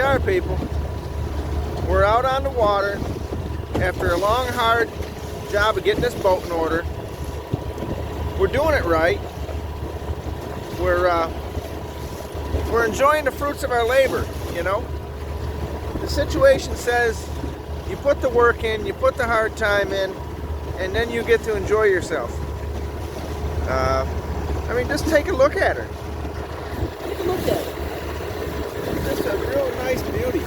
are, people. We're out on the water after a long, hard job of getting this boat in order. We're doing it right. We're enjoying the fruits of our labor, you know. The situation says you put the work in, you put the hard time in, and then you get to enjoy yourself. I mean, just take a look at her. Take a look at her. Just a real nice beauty.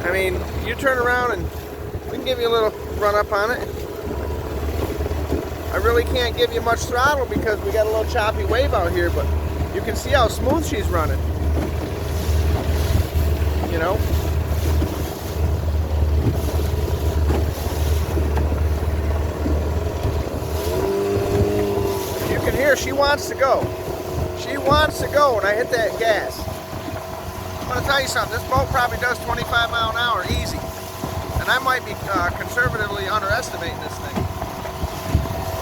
I mean, you turn around and we can give you a little run up on it. I really can't give you much throttle because we got a little choppy wave out here, but you can see how smooth she's running. You know? You can hear she wants to go. She wants to go when I hit that gas. I'm going to tell you something. This boat probably does 25 mile an hour easy. And I might be conservatively underestimating this thing.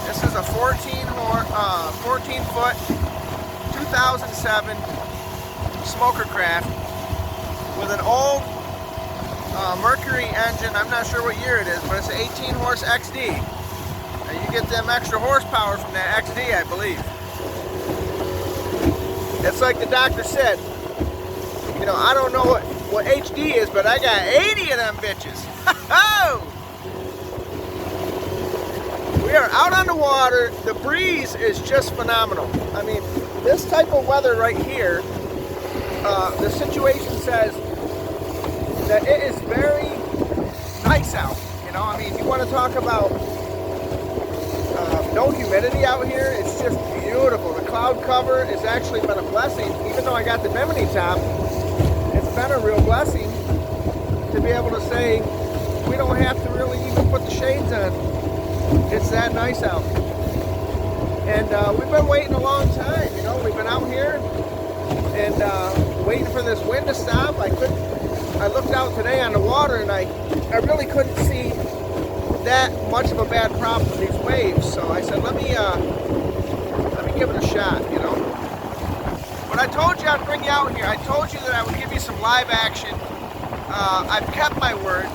This is a 14-foot, 2007 Smoker Craft with an old Mercury engine. I'm not sure what year it is, but it's an 18-horse XD. Now you get them extra horsepower from that XD, I believe. It's like the doctor said. You know, I don't know what HD is, but I got 80 of them bitches. We are out on the water. The breeze is just phenomenal. I mean, this type of weather right here, the situation says that it is very nice out. You know, I mean, you want to talk about no humidity out here, it's just beautiful. The cloud cover has actually been a blessing. Even though I got the bimini top, it's been a real blessing to be able to say we don't have to really even put the shades on. It's that nice out. And we've been waiting a long time, you know. We've been out here and waiting for this wind to stop. I looked out today on the water and I really couldn't see that much of a bad problem with these waves. So I said, let me give it a shot, you know. When I told you I'd bring you out here, I told you that I would give you some live action. I've kept my word.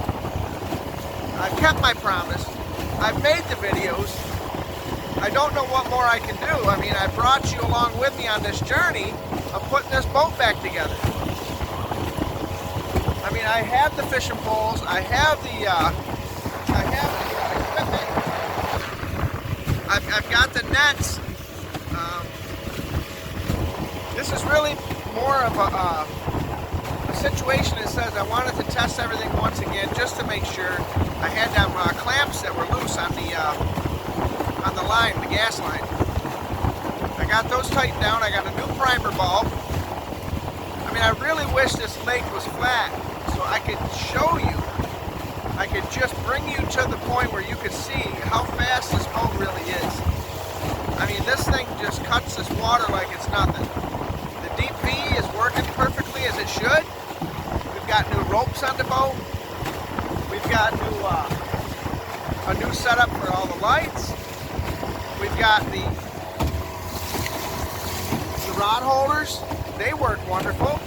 I've kept my promise. I've made the videos. I don't know what more I can do. I mean, I brought you along with me on this journey of putting this boat back together. I mean, I have the fishing poles. I have the equipment. I've got the nets. This is really more of a situation that says I wanted to test everything once again just to make sure. I had them clamps that were loose on the line, the gas line. I got those tightened down. I got a new primer ball. I mean, I really wish this lake was flat so I could show you. I could just bring you to the point where you could see how fast this boat really is. I mean, this thing just cuts this water like it's nothing. The deep V is working perfectly as it should. We've got new ropes on the boat. We've got a new setup for all the lights. We've got the rod holders. They work wonderful.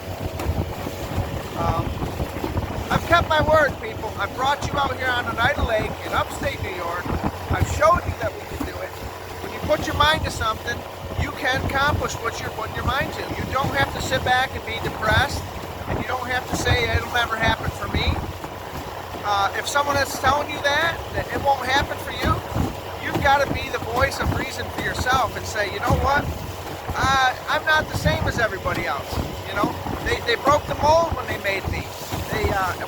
I've kept my word, people. I brought you out here on Oneida Lake in upstate New York. I've showed you that we can do it. When you put your mind to something, you can accomplish what you're putting your mind to. You don't have to sit back and be depressed, and you don't have to say it'll never happen for me. If someone is telling you that it won't happen for you, you've got to be the voice of reason for yourself and say, you know what? I'm not the same as everybody else. You know, they broke the mold when they made me.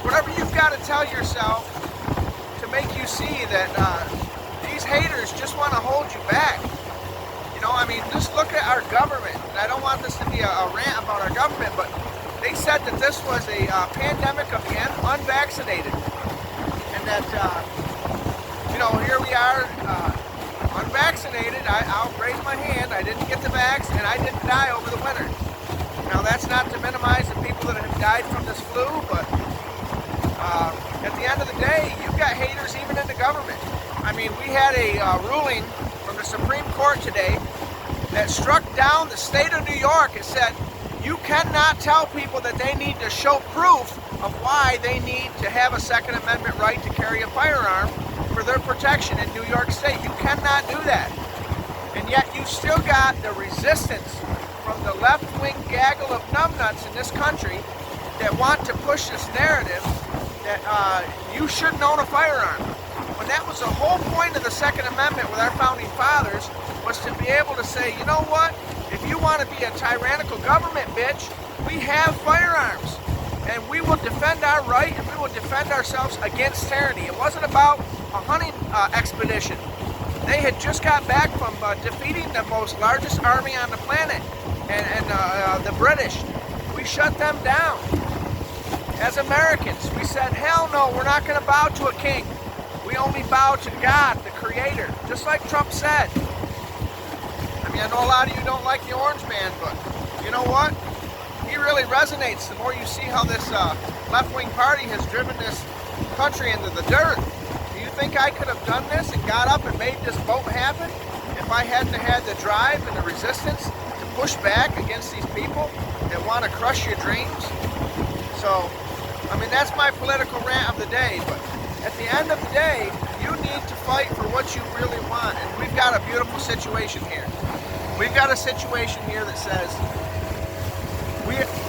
Whatever you've got to tell yourself to make you see that these haters just want to hold you back. You know, I mean, just look at our government. And I don't want this to be a rant about our government, but they said that this was a pandemic of the unvaccinated. And that, you know, here we are, unvaccinated. I'll raise my hand. I didn't get the vax, and I didn't die over the winter. Now, that's not to minimize the people that have died from this flu, but at the end of the day, you've got haters even in the government. I mean, we had a ruling from the Supreme Court today that struck down the state of New York. It said, You cannot tell people that they need to show proof of why they need to have a Second Amendment right to carry a firearm for their protection in New York State. You cannot do that. And yet you still got the resistance from the left-wing gaggle of numbnuts in this country that want to push this narrative that you shouldn't own a firearm. When that was the whole point of the Second Amendment with our founding fathers, was to be able to say, you know what, if you want to be a tyrannical government, bitch, we have firearms. And we will defend our right, and we will defend ourselves against tyranny. It wasn't about a hunting expedition. They had just got back from defeating the most largest army on the planet, and the British. We shut them down. As Americans, we said, hell no, we're not going to bow to a king. We only bow to God, the Creator, just like Trump said. I mean, I know a lot of you don't like the Orange Man, but you know what? He really resonates the more you see how this left-wing party has driven this country into the dirt. Do you think I could have done this and got up and made this vote happen if I hadn't had the drive and the resistance to push back against these people that want to crush your dreams? So, I mean, that's my political rant of the day, but at the end of the day, you need to fight for what you really want, and we've got a beautiful situation here. We've got a situation here that says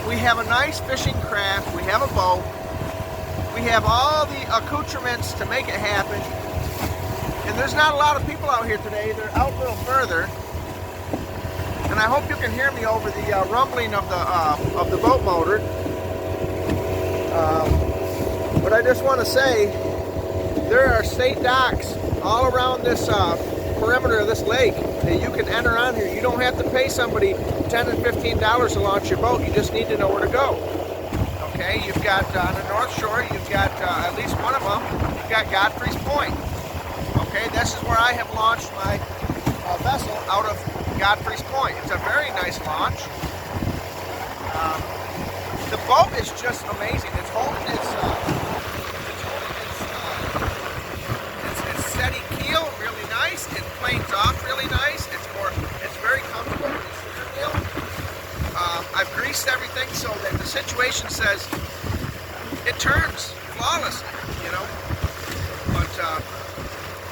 we have a nice fishing craft, we have a boat, we have all the accoutrements to make it happen, and there's not a lot of people out here today. They're out a little further, and I hope you can hear me over the rumbling of the boat motor. But I just want to say, there are state docks all around this perimeter of this lake that you can enter on here. You don't have to pay somebody $10 and $15 to launch your boat. You just need to know where to go. Okay, you've got on the North Shore, you've got at least one of them, you've got Godfrey's Point. Okay, this is where I have launched my vessel out of Godfrey's Point. It's a very nice launch. The boat is just amazing. It's holding its steady keel really nice. It planes off really nice. It's very comfortable with the steering wheel. I've greased everything so that the situation says it turns flawlessly, you know. But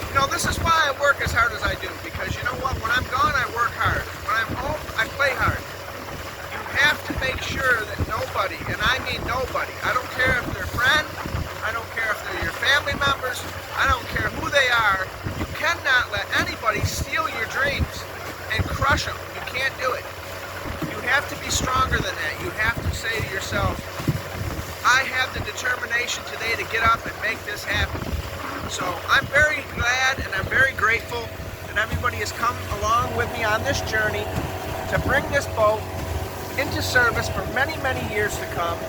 you know, this is why I work as hard as I do, because you know what? When I'm gone, I work hard. When I'm home, I play hard. You have to make sure that nobody, and I mean nobody, I don't care if they're friends, I don't care if they're your family members, I don't care who they are, you cannot let anybody steal your dreams and crush them. You can't do it. You have to be stronger than that. You have to say to yourself, I have the determination today to get up and make this happen. So I'm very glad and I'm very grateful that everybody has come along with me on this journey to bring this boat into service for many, many years to come.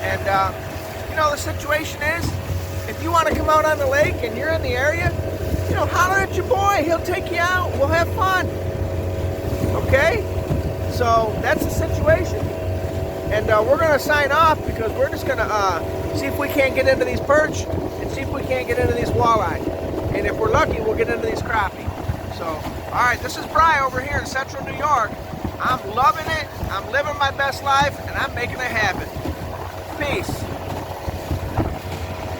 And you know, the situation is, if you want to come out on the lake and you're in the area, you know, holler at your boy. He'll take you out. We'll have fun. Okay? So that's the situation. And we're going to sign off because we're just going to see if we can't get into these perch and see if we can't get into these walleye. And if we're lucky, we'll get into these crappie. So, all right, this is Bry over here in Central New York. I'm loving it. I'm living my best life, and I'm making it happen. Peace.